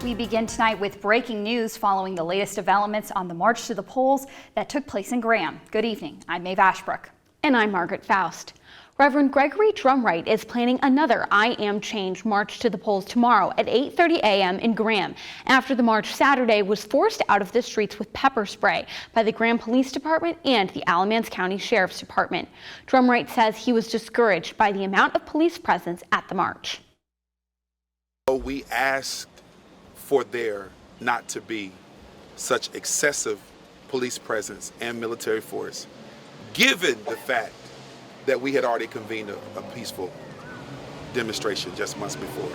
We begin tonight with breaking news following the latest developments on the March to the Polls that took place in Graham. Good evening. I'm Maeve Ashbrook. And I'm Margaret Faust. Reverend Gregory Drumright is planning another I Am Change March to the Polls tomorrow at 8:30 a.m. in Graham, after the march Saturday was forced out of the streets with pepper spray by the Graham Police Department and the Alamance County Sheriff's Department. Drumright says he was discouraged by the amount of police presence at the march. We asked for there not to be such excessive police presence and military force, given the fact that we had already convened a peaceful demonstration just months before.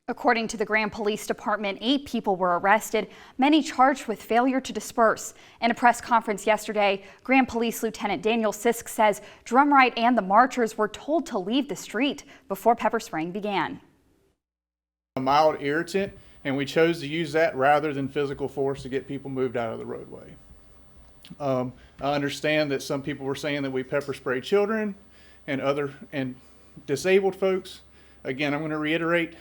According to the Graham Police Department, 8 people were arrested, many charged with failure to disperse. In a press conference yesterday, Graham Police Lieutenant Daniel Sisk says Drumright and the marchers were told to leave the street before pepper spraying began. A mild irritant, and we chose to use that rather than physical force to get people moved out of the roadway. I understand that some people were saying that we pepper spray children and disabled folks. Again, I'm going to reiterate,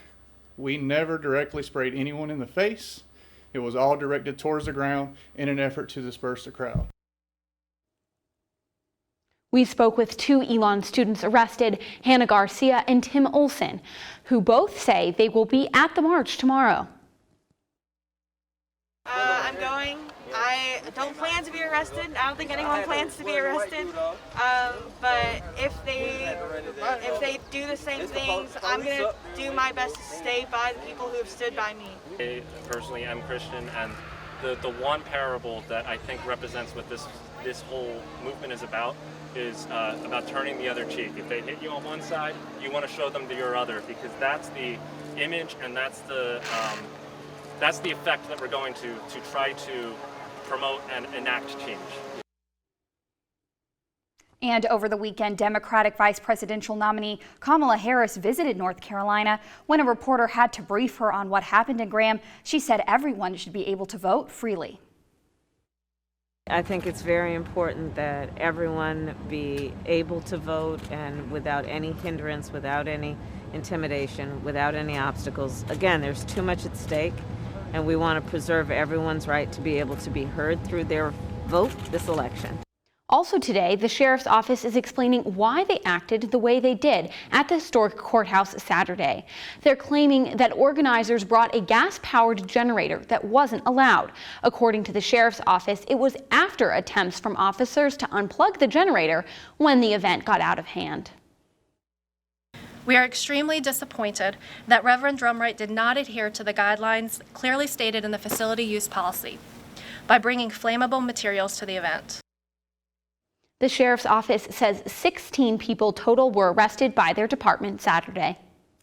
we never directly sprayed anyone in the face. It was all directed towards the ground in an effort to disperse the crowd. We spoke with 2 Elon students arrested, Hannah Garcia and Tim Olson, who both say they will be at the march tomorrow. I'm going. I don't plan to be arrested. I don't think anyone plans to be arrested. But if they do the same things, I'm going to do my best to stay by the people who have stood by me. I personally am Christian, and the one parable that I think represents what this whole movement is about turning the other cheek. If they hit you on one side, you want to show them to your other, because that's the image and that's the effect that we're going to try to promote and enact change. And over the weekend, Democratic Vice Presidential nominee Kamala Harris visited North Carolina. When a reporter had to brief her on what happened in Graham, she said everyone should be able to vote freely. I think it's very important that everyone be able to vote, and without any hindrance, without any intimidation, without any obstacles. Again, there's too much at stake, and we want to preserve everyone's right to be able to be heard through their vote this election. Also today, the Sheriff's Office is explaining why they acted the way they did at the historic courthouse Saturday. They're claiming that organizers brought a gas-powered generator that wasn't allowed. According to the Sheriff's Office, it was after attempts from officers to unplug the generator when the event got out of hand. We are extremely disappointed that Reverend Drumright did not adhere to the guidelines clearly stated in the facility use policy by bringing flammable materials to the event. The Sheriff's Office says 16 people total were arrested by their department Saturday.